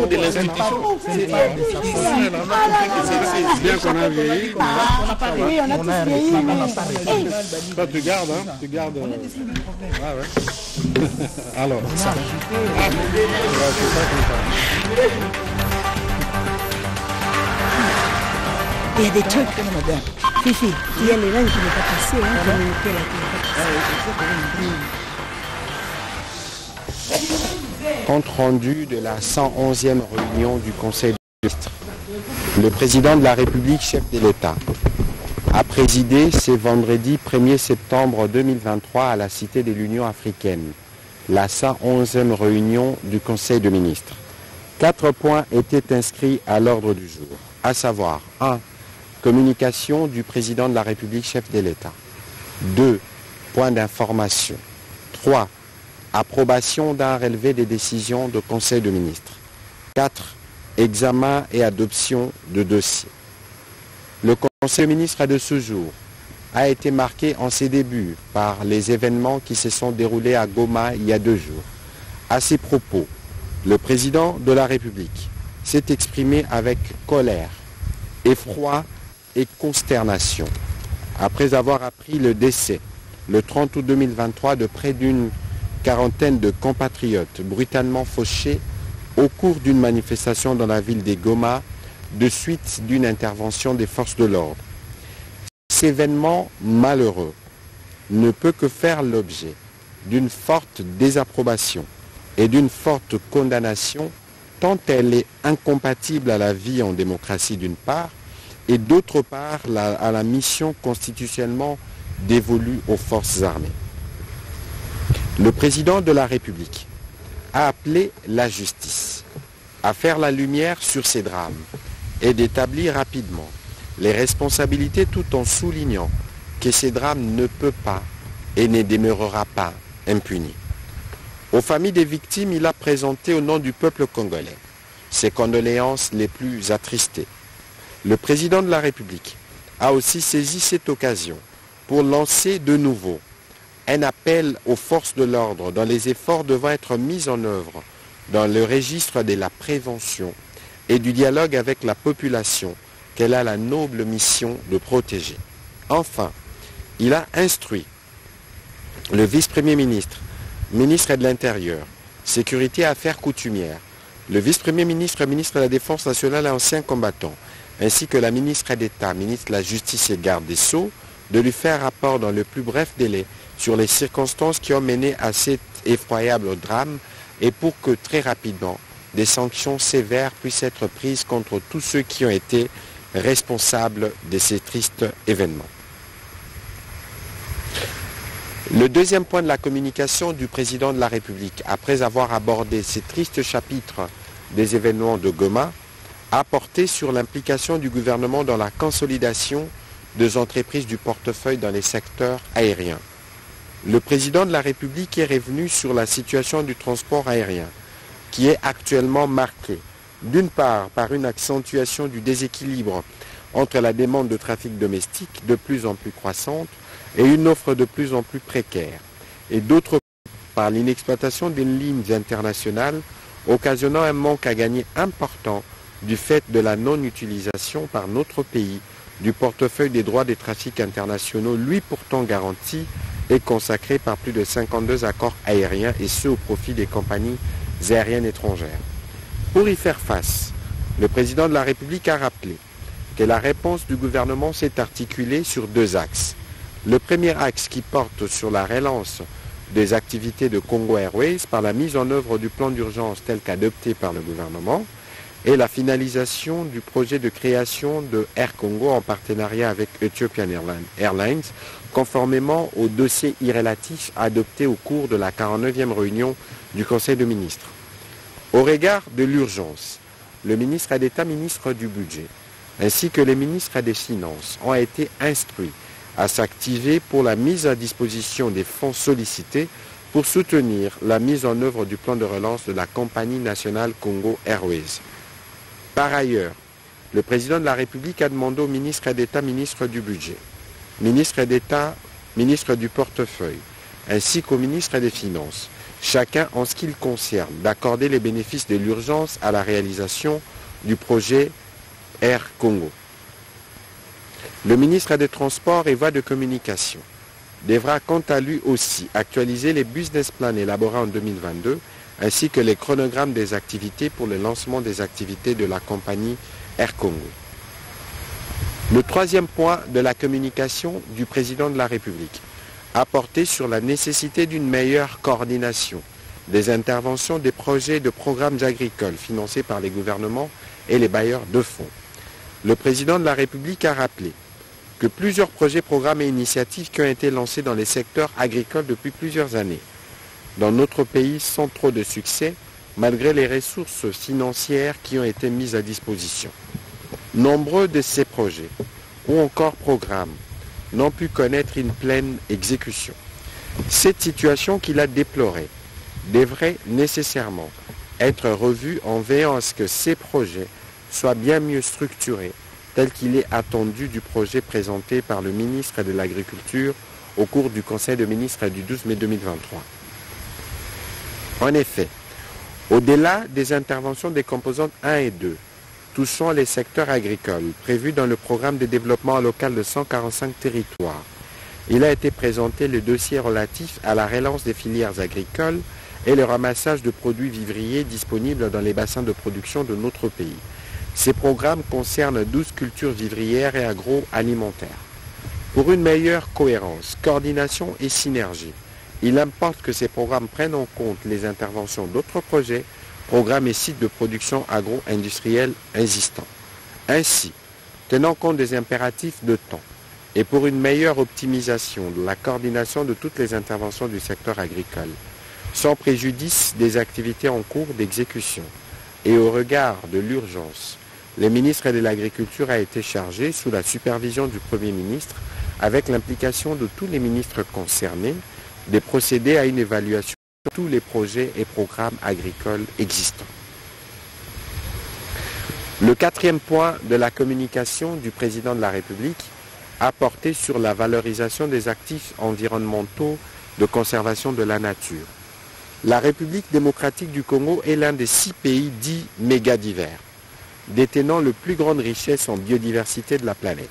de l'institution. C'est bien qu'on a vieilli. Oui, on a tous vieilli. Toi, tu gardes, hein? Tu gardes. Ah ouais. Alors, ça. C'est ça comme ça. Il y a des trucs. Fifi, il y a les langues qui ne sont pas passées, hein, communiquer là, qui ne sont pas passées. Compte rendu de la 111e réunion du Conseil des ministres. Le président de la République, chef de l'État, a présidé ce vendredi 1er septembre 2023 à la Cité de l'Union africaine, la 111e réunion du Conseil des ministres. 4 points étaient inscrits à l'ordre du jour, à savoir 1. Communication du président de la République, chef de l'État. 2. Point d'information. 3. Approbation d'un relevé des décisions du Conseil des ministres. 4. Examen et adoption de dossiers. Le Conseil des ministres de ce jour a été marqué en ses débuts par les événements qui se sont déroulés à Goma il y a 2 jours. À ces propos, le président de la République s'est exprimé avec colère, effroi et consternation après avoir appris le décès le 30 août 2023 de près d'une quarantaine de compatriotes brutalement fauchés au cours d'une manifestation dans la ville de Goma de suite d'une intervention des forces de l'ordre. Cet événement malheureux ne peut que faire l'objet d'une forte désapprobation et d'une forte condamnation tant elle est incompatible à la vie en démocratie d'une part et d'autre part à la mission constitutionnellement dévolue aux forces armées. Le président de la République a appelé la justice à faire la lumière sur ces drames et d'établir rapidement les responsabilités tout en soulignant que ces drames ne peuvent pas et ne demeurera pas impunis. Aux familles des victimes, il a présenté au nom du peuple congolais ses condoléances les plus attristées. Le président de la République a aussi saisi cette occasion pour lancer de nouveau un appel aux forces de l'ordre dans les efforts devant être mis en œuvre dans le registre de la prévention et du dialogue avec la population qu'elle a la noble mission de protéger. Enfin, il a instruit le vice-premier ministre, ministre de l'Intérieur, Sécurité et Affaires coutumières, le vice-premier ministre, ministre de la Défense nationale et ancien combattant, ainsi que la ministre d'État, ministre de la Justice et garde des Sceaux, de lui faire rapport dans le plus bref délai sur les circonstances qui ont mené à cet effroyable drame et pour que très rapidement des sanctions sévères puissent être prises contre tous ceux qui ont été responsables de ces tristes événements. Le deuxième point de la communication du président de la République, après avoir abordé ces tristes chapitres des événements de Goma, a porté sur l'implication du gouvernement dans la consolidation des entreprises du portefeuille dans les secteurs aériens. Le président de la République est revenu sur la situation du transport aérien, qui est actuellement marquée, d'une part par une accentuation du déséquilibre entre la demande de trafic domestique de plus en plus croissante et une offre de plus en plus précaire, et d'autre part par l'inexploitation des lignes internationales, occasionnant un manque à gagner important du fait de la non-utilisation par notre pays du portefeuille des droits des trafics internationaux, lui pourtant garanti et consacré par plus de 52 accords aériens, et ce au profit des compagnies aériennes étrangères. Pour y faire face, le président de la République a rappelé que la réponse du gouvernement s'est articulée sur 2 axes. Le premier axe qui porte sur la relance des activités de Congo Airways par la mise en œuvre du plan d'urgence tel qu'adopté par le gouvernement et la finalisation du projet de création de Air Congo en partenariat avec Ethiopian Airlines, conformément au dossier irrélatif adopté au cours de la 49e réunion du Conseil des ministres. Au regard de l'urgence, le ministre d'État, ministre du Budget, ainsi que les ministres des Finances ont été instruits à s'activer pour la mise à disposition des fonds sollicités pour soutenir la mise en œuvre du plan de relance de la compagnie nationale Congo Airways. Par ailleurs, le président de la République a demandé au ministre d'État, ministre du Budget, ministre d'État, ministre du Portefeuille, ainsi qu'au ministre des Finances, chacun en ce qui le concerne, d'accorder les bénéfices de l'urgence à la réalisation du projet Air Congo. Le ministre des Transports et Voies de Communication devra quant à lui aussi actualiser les business plans élaborés en 2022 ainsi que les chronogrammes des activités pour le lancement des activités de la compagnie Air Congo. Le troisième point de la communication du président de la République a porté sur la nécessité d'une meilleure coordination des interventions des projets de programmes agricoles financés par les gouvernements et les bailleurs de fonds. Le président de la République a rappelé que plusieurs projets, programmes et initiatives qui ont été lancés dans les secteurs agricoles depuis plusieurs années dans notre pays sans trop de succès, malgré les ressources financières qui ont été mises à disposition. Nombreux de ces projets ou encore programmes n'ont pu connaître une pleine exécution. Cette situation qu'il a déplorée devrait nécessairement être revue en veillant à ce que ces projets soient bien mieux structurés, tel qu'il est attendu du projet présenté par le ministre de l'Agriculture au cours du Conseil des ministres du 12 mai 2023. En effet, au-delà des interventions des composantes 1 et 2, touchant les secteurs agricoles prévus dans le programme de développement local de 145 territoires, il a été présenté le dossier relatif à la relance des filières agricoles et le ramassage de produits vivriers disponibles dans les bassins de production de notre pays. Ces programmes concernent 12 cultures vivrières et agroalimentaires. Pour une meilleure cohérence, coordination et synergie, il importe que ces programmes prennent en compte les interventions d'autres projets, programmes et sites de production agro-industrielle existants. Ainsi, tenant compte des impératifs de temps et pour une meilleure optimisation de la coordination de toutes les interventions du secteur agricole, sans préjudice des activités en cours d'exécution et au regard de l'urgence, le ministre de l'Agriculture a été chargé, sous la supervision du Premier ministre, avec l'implication de tous les ministres concernés, de procéder à une évaluation de tous les projets et programmes agricoles existants. Le quatrième point de la communication du président de la République a porté sur la valorisation des actifs environnementaux de conservation de la nature. La République démocratique du Congo est l'un des 6 pays dits mégadivers, détenant le plus grande richesse en biodiversité de la planète.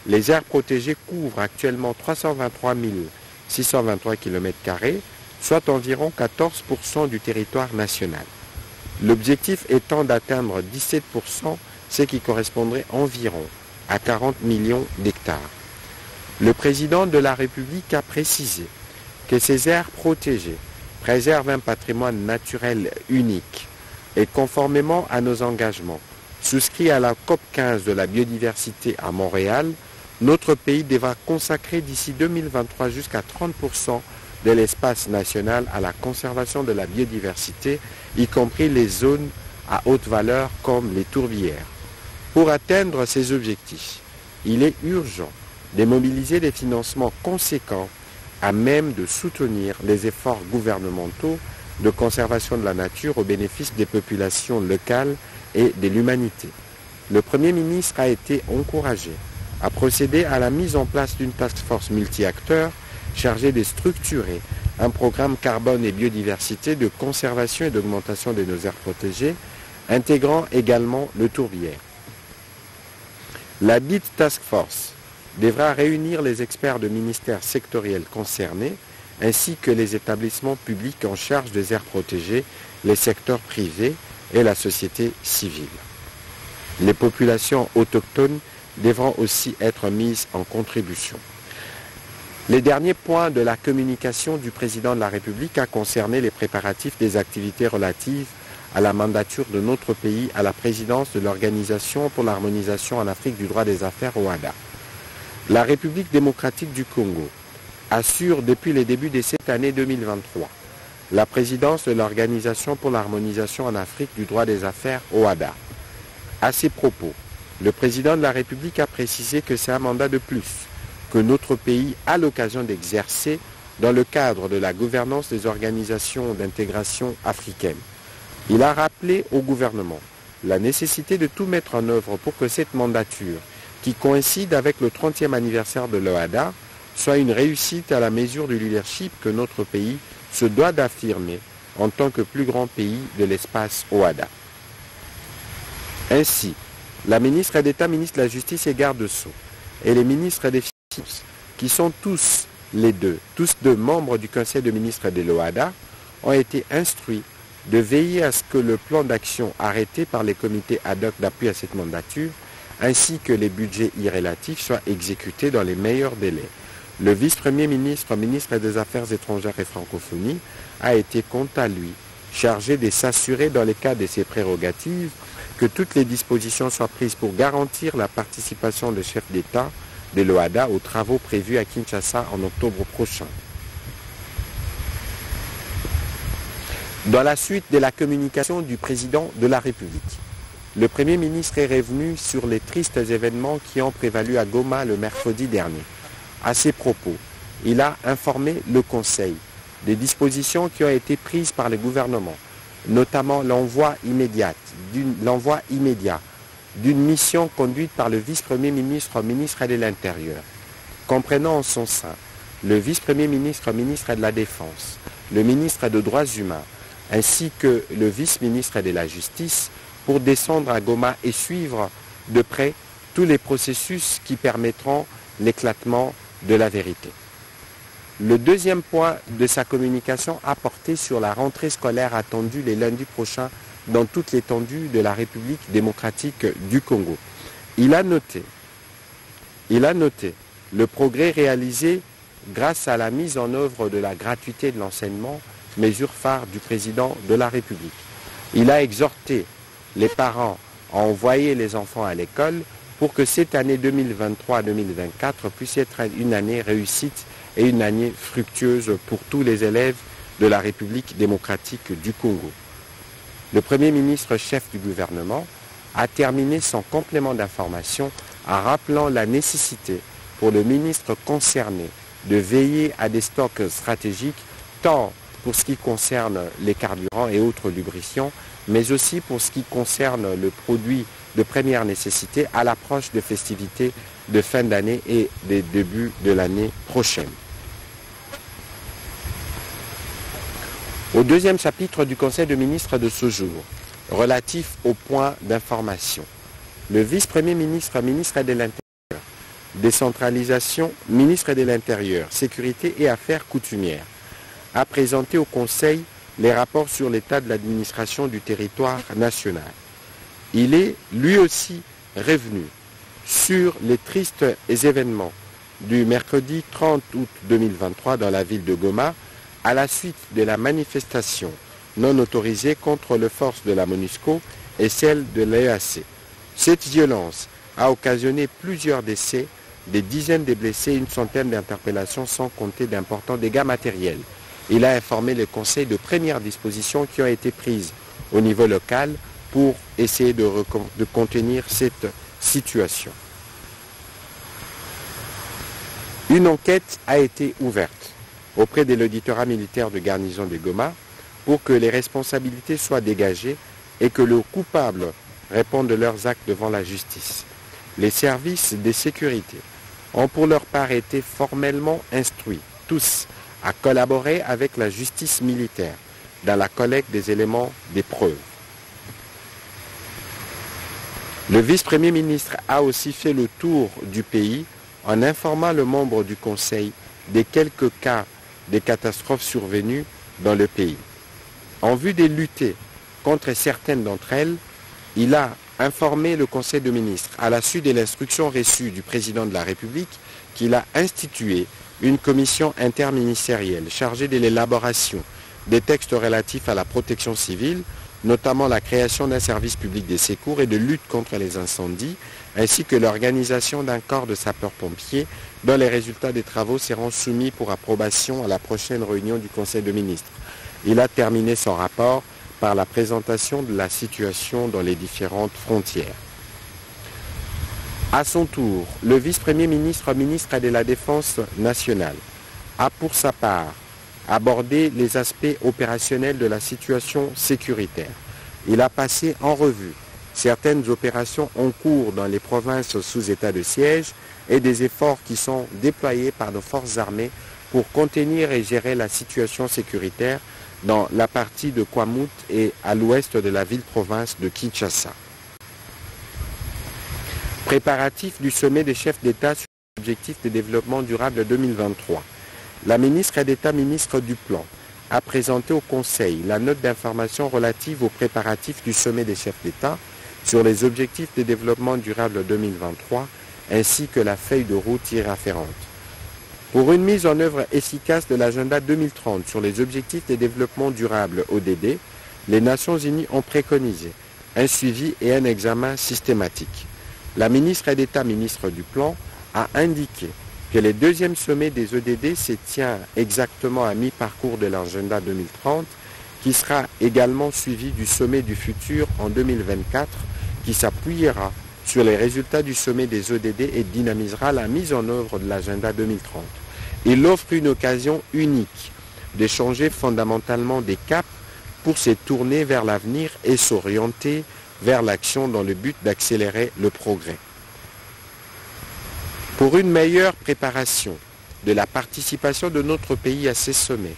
Les aires protégées couvrent actuellement 323 623 km², soit environ 14% du territoire national. L'objectif étant d'atteindre 17%, ce qui correspondrait environ à 40 millions d'hectares. Le président de la République a précisé que ces aires protégées préservent un patrimoine naturel unique et conformément à nos engagements souscrits à la COP 15 de la biodiversité à Montréal, notre pays devra consacrer d'ici 2023 jusqu'à 30% de l'espace national à la conservation de la biodiversité, y compris les zones à haute valeur comme les tourbières. Pour atteindre ces objectifs, il est urgent de mobiliser des financements conséquents à même de soutenir les efforts gouvernementaux de conservation de la nature au bénéfice des populations locales et de l'humanité. Le Premier ministre a été encouragé à procéder à la mise en place d'une task force multi-acteurs chargée de structurer un programme carbone et biodiversité de conservation et d'augmentation de nos aires protégées, intégrant également le tourbière. La dite task force devra réunir les experts de ministères sectoriels concernés ainsi que les établissements publics en charge des aires protégées, les secteurs privés et la société civile. Les populations autochtones devront aussi être mises en contribution. Les derniers points de la communication du président de la République a concerné les préparatifs des activités relatives à la mandature de notre pays à la présidence de l'Organisation pour l'harmonisation en Afrique du droit des affaires OHADA. La République démocratique du Congo assure depuis les débuts de cette année 2023 la présidence de l'Organisation pour l'harmonisation en Afrique du droit des affaires OHADA. À ces propos, le président de la République a précisé que c'est un mandat de plus que notre pays a l'occasion d'exercer dans le cadre de la gouvernance des organisations d'intégration africaines. Il a rappelé au gouvernement la nécessité de tout mettre en œuvre pour que cette mandature, qui coïncide avec le 30e anniversaire de l'OHADA, soit une réussite à la mesure du leadership que notre pays se doit d'affirmer en tant que plus grand pays de l'espace OHADA. Ainsi, la ministre d'État, ministre de la Justice et garde-sceaux, et les ministres des Finances, qui sont tous deux membres du Conseil de ministres de l'OHADA, ont été instruits de veiller à ce que le plan d'action arrêté par les comités ad hoc d'appui à cette mandature, ainsi que les budgets irrélatifs, soient exécutés dans les meilleurs délais. Le vice-premier ministre, ministre des Affaires étrangères et francophonie, a été quant à lui chargé de s'assurer dans les cas de ses prérogatives que toutes les dispositions soient prises pour garantir la participation des chefs d'État de l'OHADA aux travaux prévus à Kinshasa en octobre prochain. Dans la suite de la communication du président de la République, le Premier ministre est revenu sur les tristes événements qui ont prévalu à Goma le mercredi dernier. À ces propos, il a informé le Conseil des dispositions qui ont été prises par le gouvernement, notamment l'envoi immédiat d'une mission conduite par le vice-premier ministre, ministre de l'Intérieur, comprenant en son sein le vice-premier ministre, ministre de la Défense, le ministre des Droits humains, ainsi que le vice-ministre de la Justice, pour descendre à Goma et suivre de près tous les processus qui permettront l'éclatement de la vérité. Le deuxième point de sa communication a porté sur la rentrée scolaire attendue les lundis prochains dans toute l'étendue de la République démocratique du Congo. Il a noté le progrès réalisé grâce à la mise en œuvre de la gratuité de l'enseignement, mesure phare du président de la République. Il a exhorté les parents à envoyer les enfants à l'école pour que cette année 2023-2024 puisse être une année réussite et une année fructueuse pour tous les élèves de la République démocratique du Congo. Le Premier ministre chef du gouvernement a terminé son complément d'information en rappelant la nécessité pour le ministre concerné de veiller à des stocks stratégiques tant pour ce qui concerne les carburants et autres lubrifiants, mais aussi pour ce qui concerne le produit de première nécessité à l'approche des festivités de fin d'année et des débuts de l'année prochaine. Au deuxième chapitre du Conseil de ministres de ce jour, relatif au point d'information, le vice-premier ministre, ministre de l'Intérieur, décentralisation, ministre de l'Intérieur, sécurité et affaires coutumières, a présenté au Conseil les rapports sur l'état de l'administration du territoire national. Il est lui aussi revenu sur les tristes événements du mercredi 30 août 2023 dans la ville de Goma à la suite de la manifestation non autorisée contre les forces de la MONUSCO et celle de l'EAC. Cette violence a occasionné plusieurs décès, des dizaines de blessés et une centaine d'interpellations sans compter d'importants dégâts matériels. Il a informé le Conseil de premières dispositions qui ont été prises au niveau local pour essayer de contenir cette situation. Une enquête a été ouverte auprès de l'auditorat militaire de garnison de Goma pour que les responsabilités soient dégagées et que les coupables répondent de leurs actes devant la justice. Les services de sécurité ont pour leur part été formellement instruits, tous, à collaborer avec la justice militaire dans la collecte des éléments des preuves. Le vice-premier ministre a aussi fait le tour du pays en informant le membre du Conseil des quelques cas de catastrophes survenues dans le pays. En vue de lutter contre certaines d'entre elles, il a informé le Conseil de ministres, à la suite de l'instruction reçue du président de la République, qu'il a institué une commission interministérielle chargée de l'élaboration des textes relatifs à la protection civile, notamment la création d'un service public des secours et de lutte contre les incendies, ainsi que l'organisation d'un corps de sapeurs-pompiers dont les résultats des travaux seront soumis pour approbation à la prochaine réunion du Conseil de ministres. Il a terminé son rapport par la présentation de la situation dans les différentes frontières. À son tour, le vice-premier ministre, ministre de la Défense nationale, a pour sa part abordé les aspects opérationnels de la situation sécuritaire. Il a passé en revue certaines opérations en cours dans les provinces sous état de siège et des efforts qui sont déployés par nos forces armées pour contenir et gérer la situation sécuritaire dans la partie de Kwamut et à l'ouest de la ville-province de Kinshasa. Préparatifs du sommet des chefs d'État sur l'objectif de développement durable 2023. La ministre d'État, ministre du Plan, a présenté au Conseil la note d'information relative aux préparatifs du sommet des chefs d'État sur les objectifs de développement durable 2023 ainsi que la feuille de route y afférente. Pour une mise en œuvre efficace de l'agenda 2030 sur les objectifs de développement durable ODD, les Nations Unies ont préconisé un suivi et un examen systématique. La ministre d'État, ministre du Plan, a indiqué que le deuxième sommet des ODD se tient exactement à mi-parcours de l'agenda 2030, qui sera également suivi du sommet du futur en 2024, qui s'appuiera sur les résultats du sommet des ODD et dynamisera la mise en œuvre de l'agenda 2030. Il offre une occasion unique de changer fondamentalement des caps pour se tourner vers l'avenir et s'orienter vers l'action dans le but d'accélérer le progrès. Pour une meilleure préparation de la participation de notre pays à ces sommets,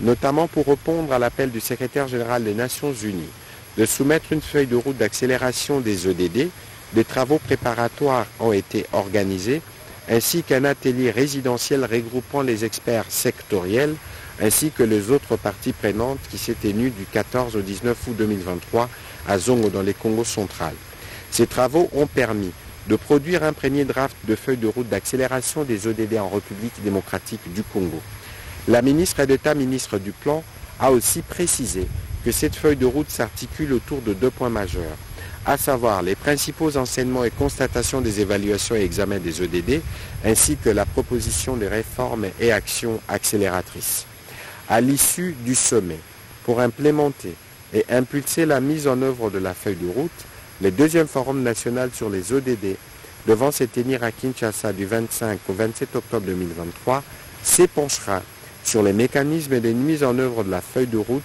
notamment pour répondre à l'appel du secrétaire général des Nations Unies de soumettre une feuille de route d'accélération des ODD, des travaux préparatoires ont été organisés, ainsi qu'un atelier résidentiel regroupant les experts sectoriels, ainsi que les autres parties prenantes qui s'est tenu du 14 au 19 août 2023 à Zongo dans les Congos centrales. Ces travaux ont permis de produire un premier draft de feuille de route d'accélération des ODD en République démocratique du Congo. La ministre d'État, ministre du Plan, a aussi précisé que cette feuille de route s'articule autour de 2 points majeurs, à savoir les principaux enseignements et constatations des évaluations et examens des ODD, ainsi que la proposition de réformes et actions accélératrices. À l'issue du sommet, pour implémenter et impulser la mise en œuvre de la feuille de route, le deuxième forum national sur les ODD, devant se tenir à Kinshasa du 25 au 27 octobre 2023, s'épanchera sur les mécanismes de mise en œuvre de la feuille de route,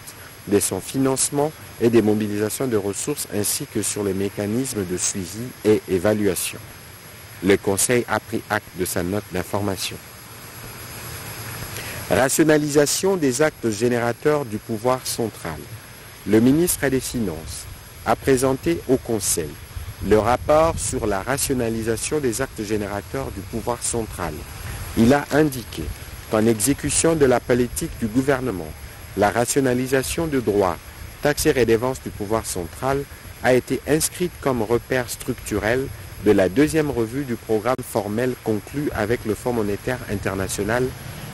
de son financement et des mobilisations de ressources, ainsi que sur les mécanismes de suivi et évaluation. Le Conseil a pris acte de sa note d'information. Rationalisation des actes générateurs du pouvoir central. Le ministre des Finances a présenté au Conseil le rapport sur la rationalisation des actes générateurs du pouvoir central. Il a indiqué qu'en exécution de la politique du gouvernement, la rationalisation de droits, taxes et redevances du pouvoir central a été inscrite comme repère structurel de la deuxième revue du programme formel conclu avec le Fonds monétaire international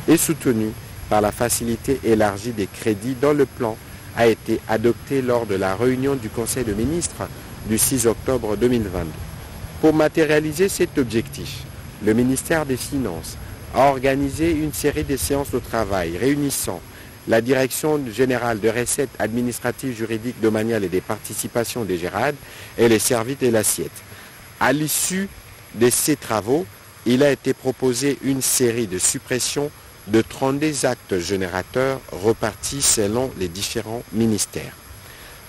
et soutenu par la facilité élargie des crédits dont le plan a été adopté lors de la réunion du Conseil des ministres du 6 octobre 2022. Pour matérialiser cet objectif, le ministère des Finances a organisé une série de séances de travail réunissant la Direction générale de recettes administratives, juridiques, domaniales et des participations des GERAD et les services de l'assiette. À l'issue de ces travaux, il a été proposé une série de suppressions de 32 actes générateurs repartis selon les différents ministères.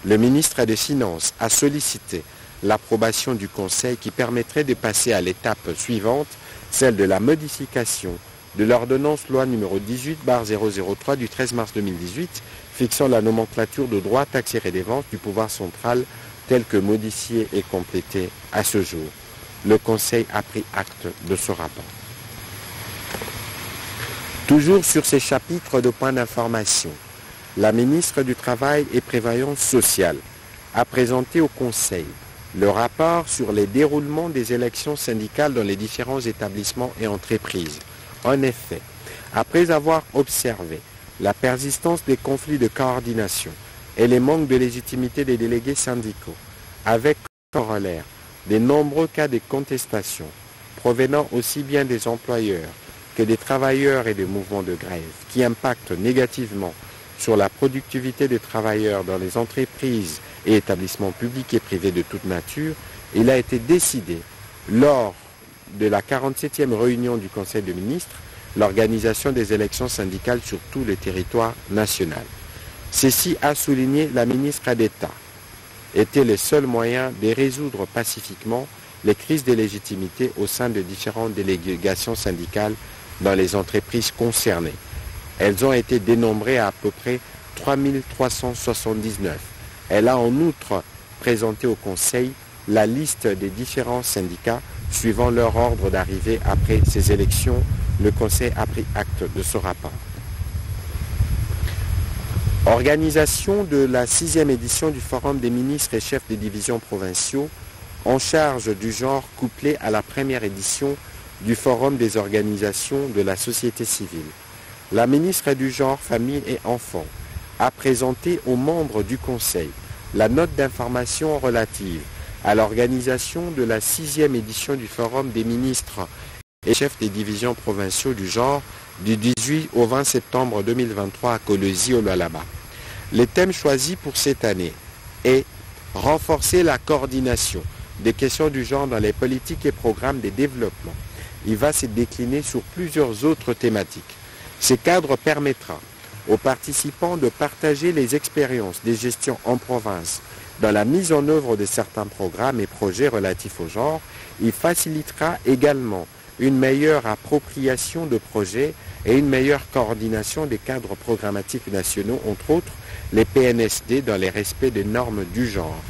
Le ministre des Finances a sollicité l'approbation du Conseil qui permettrait de passer à l'étape suivante, celle de la modification de l'ordonnance loi numéro 18/003 du 13 mars 2018 fixant la nomenclature de droits, taxes et redevances du pouvoir central telle que modifiée et complétée à ce jour. Le Conseil a pris acte de ce rapport. Toujours sur ces chapitres de points d'information, la ministre du Travail et Prévoyance sociale a présenté au Conseil le rapport sur les déroulements des élections syndicales dans les différents établissements et entreprises. En effet, après avoir observé la persistance des conflits de coordination et les manques de légitimité des délégués syndicaux, avec corollaire des nombreux cas de contestation provenant aussi bien des employeurs que des travailleurs et des mouvements de grève qui impactent négativement sur la productivité des travailleurs dans les entreprises et établissements publics et privés de toute nature, il a été décidé lors de la 47e réunion du Conseil des ministres l'organisation des élections syndicales sur tout le territoire national. Ceci, a souligné la ministre d'État, était le seul moyen de résoudre pacifiquement les crises de légitimité au sein de différentes délégations syndicales dans les entreprises concernées. Elles ont été dénombrées à peu près 3379. Elle a en outre présenté au Conseil la liste des différents syndicats suivant leur ordre d'arrivée après ces élections. Le Conseil a pris acte de ce rapport. Organisation de la 6e édition du Forum des ministres et chefs des divisions provinciaux en charge du genre couplé à la première édition du Forum des organisations de la société civile. La ministre du genre, famille et enfants a présenté aux membres du Conseil la note d'information relative à l'organisation de la 6e édition du Forum des ministres et chefs des divisions provinciaux du genre du 18 au 20 septembre 2023 à Kolwezi au Lualaba. Les thèmes choisis pour cette année est renforcer la coordination des questions du genre dans les politiques et programmes de développement. Il va se décliner sur plusieurs autres thématiques. Ce cadre permettra aux participants de partager les expériences des gestions en province dans la mise en œuvre de certains programmes et projets relatifs au genre. Il facilitera également une meilleure appropriation de projets et une meilleure coordination des cadres programmatiques nationaux, entre autres les PNSD, dans les respects des normes du genre.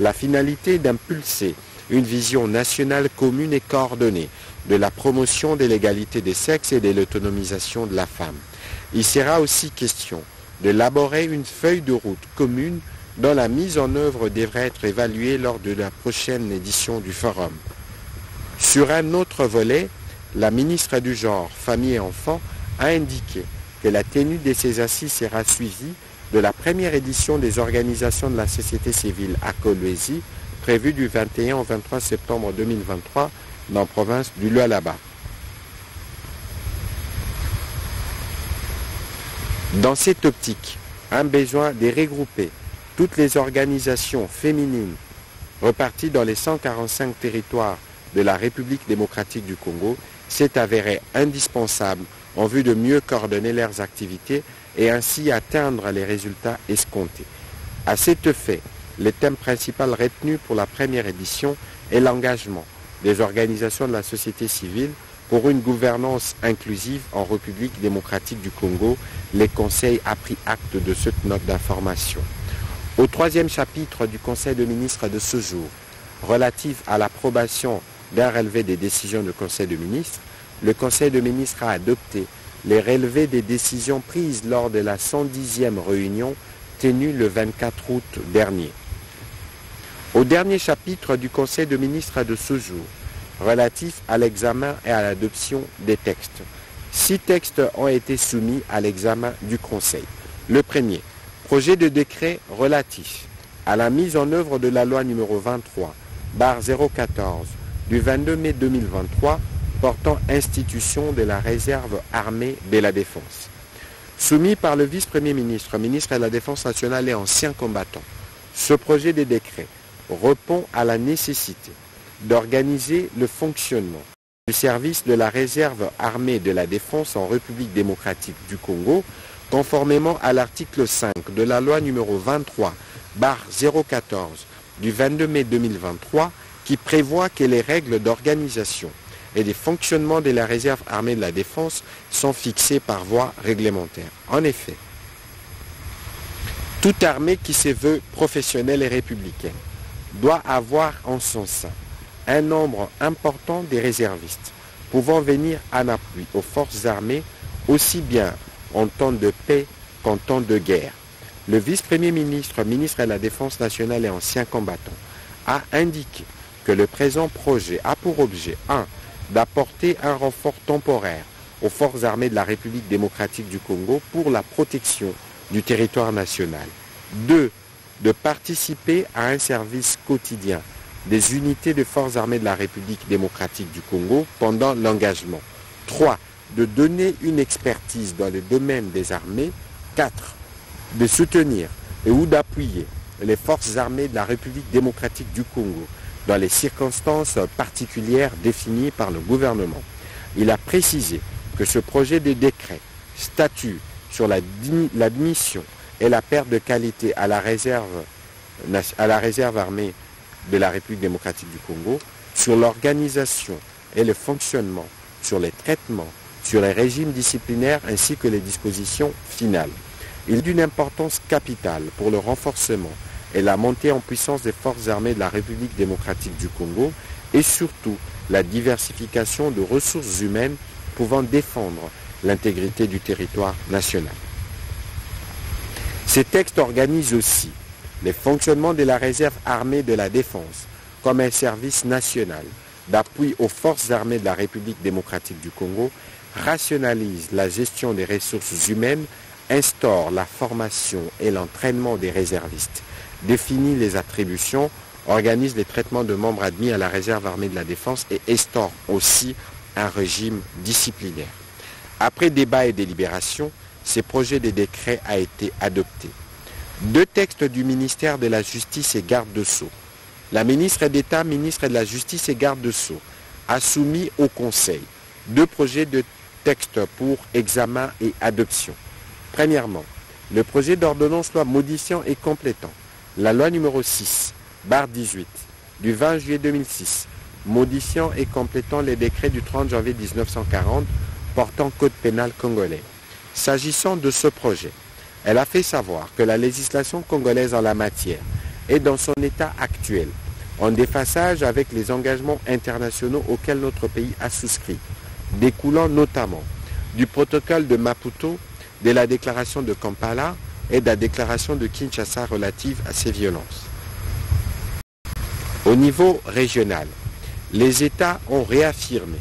La finalité est d'impulser une vision nationale commune et coordonnée de la promotion de l'égalité des sexes et de l'autonomisation de la femme. Il sera aussi question d'élaborer une feuille de route commune dont la mise en œuvre devrait être évaluée lors de la prochaine édition du Forum. Sur un autre volet, la ministre du Genre, Famille et Enfants a indiqué que la tenue de ces assises sera suivie de la première édition des organisations de la société civile à Kolwezi, prévue du 21 au 23 septembre 2023 dans la province du Lualaba. Dans cette optique, un besoin de regrouper toutes les organisations féminines reparties dans les 145 territoires de la République démocratique du Congo s'est avéré indispensable en vue de mieux coordonner leurs activités et ainsi atteindre les résultats escomptés. À cet effet, le thème principal retenu pour la première édition est l'engagement des organisations de la société civile pour une gouvernance inclusive en République démocratique du Congo. Le Conseil a pris acte de cette note d'information. Au troisième chapitre du Conseil de ministres de ce jour, relatif à l'approbation d'un relevé des décisions du Conseil de ministres, le Conseil de ministres a adopté les relevés des décisions prises lors de la 110e réunion tenue le 24 août dernier. Au dernier chapitre du Conseil de ministres de ce jour, relatif à l'examen et à l'adoption des textes, 6 textes ont été soumis à l'examen du Conseil. Le premier, projet de décret relatif à la mise en œuvre de la loi numéro 23/014 du 22 mai 2023 portant institution de la réserve armée de la défense. Soumis par le vice-premier ministre, ministre de la Défense nationale et ancien combattant, ce projet de décret répond à la nécessité d'organiser le fonctionnement du service de la réserve armée de la défense en République démocratique du Congo, conformément à l'article 5 de la loi numéro 23/014 du 22 mai 2023, qui prévoit que les règles d'organisation et de fonctionnement de la réserve armée de la défense sont fixées par voie réglementaire. En effet, toute armée qui se veut professionnelle et républicaine doit avoir en son sein un nombre important de réservistes pouvant venir en appui aux forces armées aussi bien en temps de paix qu'en temps de guerre. Le vice-premier ministre, ministre de la Défense nationale et ancien combattant, a indiqué que le présent projet a pour objet 1. D'apporter un renfort temporaire aux forces armées de la République démocratique du Congo pour la protection du territoire national. 2. De participer à un service quotidien des unités de forces armées de la République démocratique du Congo pendant l'engagement. 3. De donner une expertise dans le domaine des armées. 4. De soutenir et ou d'appuyer les forces armées de la République démocratique du Congo dans les circonstances particulières définies par le gouvernement. Il a précisé que ce projet de décret statue sur l'admission et la perte de qualité à la réserve armée de la République démocratique du Congo, sur l'organisation et le fonctionnement, sur les traitements, sur les régimes disciplinaires ainsi que les dispositions finales. Il est d'une importance capitale pour le renforcement et la montée en puissance des forces armées de la République démocratique du Congo et surtout la diversification de ressources humaines pouvant défendre l'intégrité du territoire national. Ces textes organisent aussi les fonctionnements de la réserve armée de la défense comme un service national d'appui aux forces armées de la République démocratique du Congo, rationalise la gestion des ressources humaines, instaure la formation et l'entraînement des réservistes, définit les attributions, organise les traitements de membres admis à la réserve armée de la défense et instaure aussi un régime disciplinaire. Après débat et délibération, ce projet de décret a été adopté. 2 textes du ministère de la Justice et garde de Sceaux. La ministre d'État, ministre de la Justice et garde de Sceaux, a soumis au Conseil 2 projets de textes pour examen et adoption. Premièrement, le projet d'ordonnance loi modifiant et complétant la loi numéro 6/18 du 20 juillet 2006, modifiant et complétant les décrets du 30 janvier 1940 portant code pénal congolais. S'agissant de ce projet, elle a fait savoir que la législation congolaise en la matière est dans son état actuel, en déphasage avec les engagements internationaux auxquels notre pays a souscrit, découlant notamment du protocole de Maputo, de la déclaration de Kampala et de la déclaration de Kinshasa relative à ces violences. Au niveau régional, les États ont réaffirmé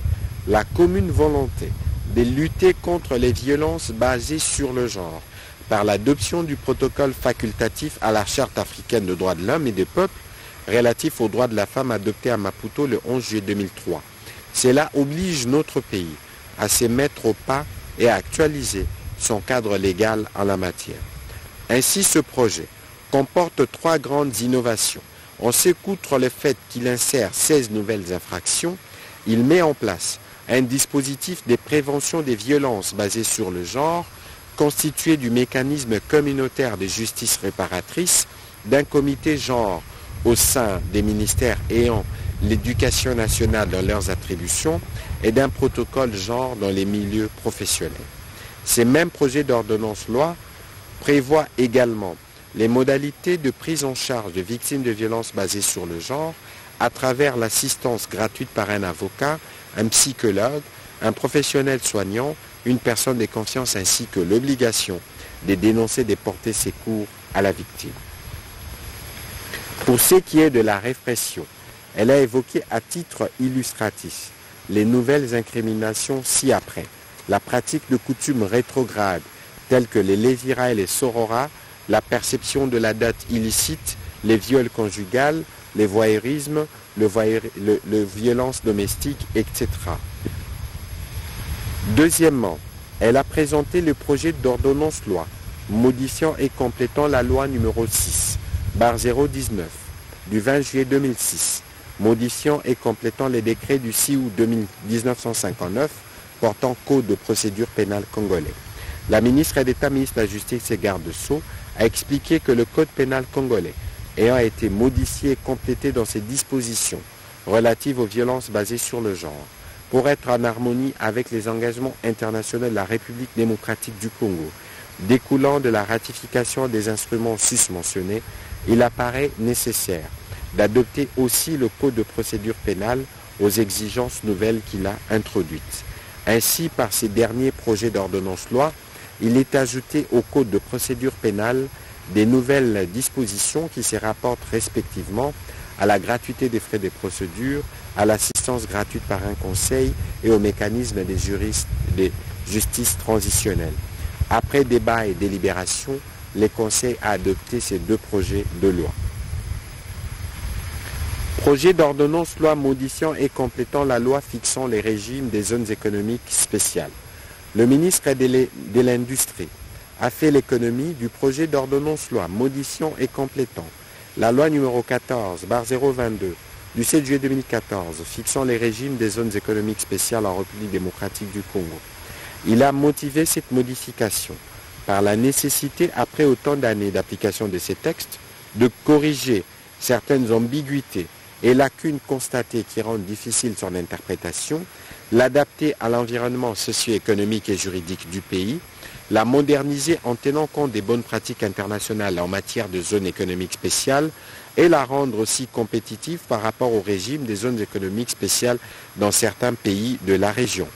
la commune volonté de lutter contre les violences basées sur le genre par l'adoption du protocole facultatif à la Charte africaine des droits de l'homme et des peuples relatif aux droits de la femme adopté à Maputo le 11 juillet 2003. Cela oblige notre pays à se mettre au pas et à actualiser son cadre légal en la matière. Ainsi, ce projet comporte 3 grandes innovations. On sait qu'outre le fait qu'il insère 16 nouvelles infractions, il met en place un dispositif de prévention des violences basées sur le genre, constitué du mécanisme communautaire de justice réparatrice, d'un comité genre au sein des ministères ayant l'éducation nationale dans leurs attributions et d'un protocole genre dans les milieux professionnels. Ces mêmes projets d'ordonnance loi prévoient également les modalités de prise en charge de victimes de violences basées sur le genre à travers l'assistance gratuite par un avocat, un psychologue, un professionnel soignant, une personne de confiance ainsi que l'obligation de dénoncer et de porter secours à la victime. Pour ce qui est de la répression, elle a évoqué à titre illustratif les nouvelles incriminations ci-après, la pratique de coutumes rétrogrades telles que les lésiras et les sororas, la perception de la dot illicite, les viols conjugales, les voyeurismes, le violence domestique, etc. Deuxièmement, elle a présenté le projet d'ordonnance loi modifiant et complétant la loi numéro 6/019 du 20 juillet 2006, modifiant et complétant les décrets du 6 août 1959 portant code de procédure pénale congolais. La ministre d'État, ministre de la Justice et garde de Sceaux a expliqué que le code pénal congolais ayant été modifié et complété dans ses dispositions relatives aux violences basées sur le genre, pour être en harmonie avec les engagements internationaux de la République démocratique du Congo, découlant de la ratification des instruments susmentionnés, il apparaît nécessaire d'adopter aussi le code de procédure pénale aux exigences nouvelles qu'il a introduites. Ainsi, par ces derniers projets d'ordonnance loi, il est ajouté au code de procédure pénale des nouvelles dispositions qui se rapportent respectivement à la gratuité des frais de procédure, à l'assistance gratuite par un conseil et au mécanisme des juristes de justice transitionnelle. Après débat et délibération, le Conseil a adopté ces 2 projets de loi. Projet d'ordonnance loi modifiant et complétant la loi fixant les régimes des zones économiques spéciales. Le ministre de l'Industrie a fait l'économie du projet d'ordonnance loi modifiant et complétant la loi numéro 14/022 du 7 juillet 2014 fixant les régimes des zones économiques spéciales en République démocratique du Congo. Il a motivé cette modification par la nécessité, après autant d'années d'application de ces textes, de corriger certaines ambiguïtés et lacunes constatées qui rendent difficile son interprétation, l'adapter à l'environnement socio-économique et juridique du pays, la moderniser en tenant compte des bonnes pratiques internationales en matière de zones économiques spéciales et la rendre aussi compétitive par rapport au régime des zones économiques spéciales dans certains pays de la région.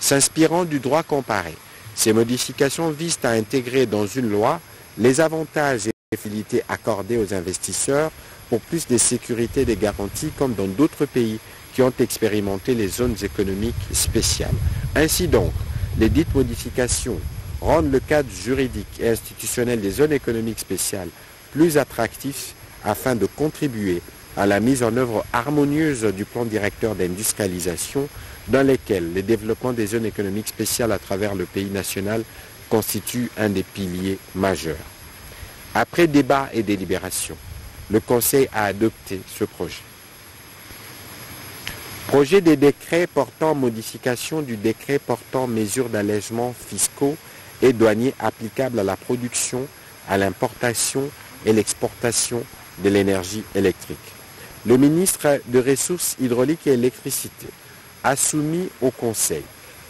S'inspirant du droit comparé, ces modifications visent à intégrer dans une loi les avantages et les facilités accordées aux investisseurs pour plus de sécurité et de garanties comme dans d'autres pays qui ont expérimenté les zones économiques spéciales. Ainsi donc, les dites modifications rendent le cadre juridique et institutionnel des zones économiques spéciales plus attractif afin de contribuer à la mise en œuvre harmonieuse du plan directeur d'industrialisation dans lequel le développement des zones économiques spéciales à travers le pays national constitue un des piliers majeurs. Après débat et délibération, le Conseil a adopté ce projet. Projet des décrets portant modification du décret portant mesures d'allègement fiscaux et douaniers applicables à la production, à l'importation et l'exportation de l'énergie électrique. Le ministre des Ressources hydrauliques et électricité a soumis au Conseil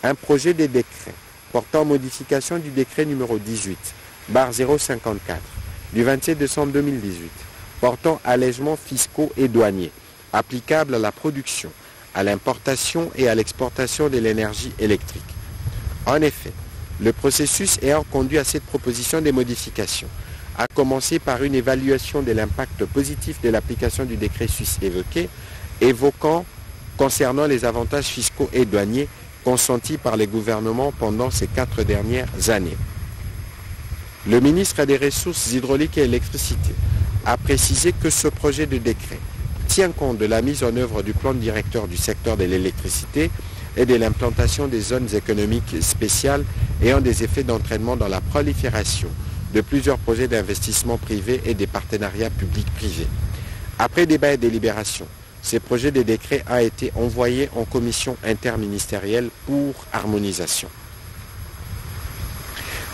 un projet de décret portant modification du décret numéro 18/054 du 27 décembre 2018 portant allègements fiscaux et douaniers applicables à la production, à l'importation et à l'exportation de l'énergie électrique. En effet, le processus ayant conduit à cette proposition de modification a commencé par une évaluation de l'impact positif de l'application du décret suisse évoquant concernant les avantages fiscaux et douaniers consentis par les gouvernements pendant ces 4 dernières années. Le ministre des Ressources hydrauliques et électricité a précisé que ce projet de décret tient compte de la mise en œuvre du plan directeur du secteur de l'électricité et de l'implantation des zones économiques spéciales ayant des effets d'entraînement dans la prolifération de plusieurs projets d'investissement privés et des partenariats publics-privés. Après débat et délibération, ces projets de décret ont été envoyés en commission interministérielle pour harmonisation.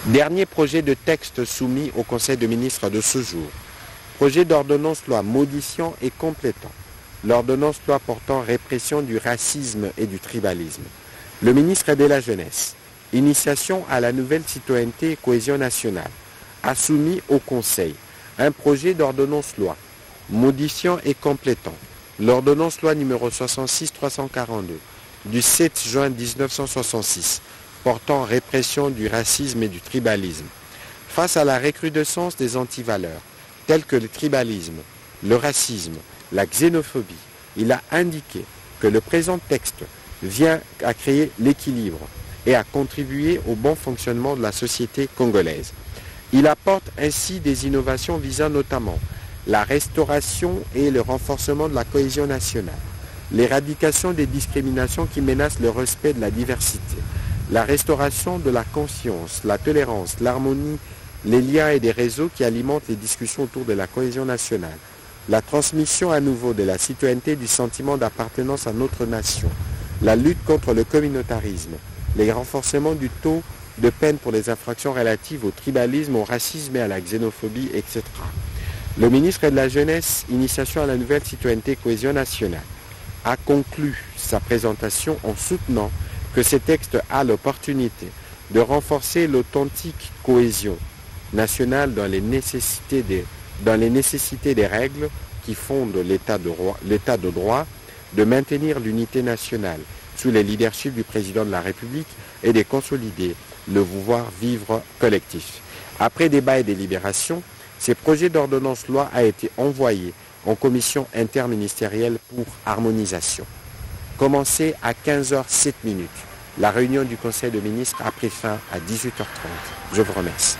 Dernier projet de texte soumis au Conseil des ministres de ce jour. Projet d'ordonnance-loi modifiant et complétant l'ordonnance-loi portant répression du racisme et du tribalisme. Le ministre de la Jeunesse, initiation à la nouvelle citoyenneté et cohésion nationale, a soumis au Conseil un projet d'ordonnance-loi modifiant et complétant l'ordonnance-loi numéro 66-342 du 7 juin 1966 portant répression du racisme et du tribalisme. Face à la recrudescence des antivaleurs telles que le tribalisme, le racisme, la xénophobie, il a indiqué que le présent texte vient à créer l'équilibre et à contribuer au bon fonctionnement de la société congolaise. Il apporte ainsi des innovations visant notamment la restauration et le renforcement de la cohésion nationale, l'éradication des discriminations qui menacent le respect de la diversité, la restauration de la conscience, la tolérance, l'harmonie, les liens et des réseaux qui alimentent les discussions autour de la cohésion nationale, la transmission à nouveau de la citoyenneté du sentiment d'appartenance à notre nation, la lutte contre le communautarisme, les renforcements du taux de peine pour les infractions relatives au tribalisme, au racisme et à la xénophobie, etc. Le ministre de la Jeunesse, initiation à la nouvelle citoyenneté et cohésion nationale, a conclu sa présentation en soutenant que ce texte a l'opportunité de renforcer l'authentique cohésion nationale dans les nécessités des règles qui fondent l'état de droit, de maintenir l'unité nationale sous le leadership du président de la République et de consolider le pouvoir vivre collectif. Après débat et délibération, ces projets d'ordonnance-loi a été envoyé en commission interministérielle pour harmonisation. Commencé à 15h07. La réunion du Conseil des ministres a pris fin à 18h30. Je vous remercie.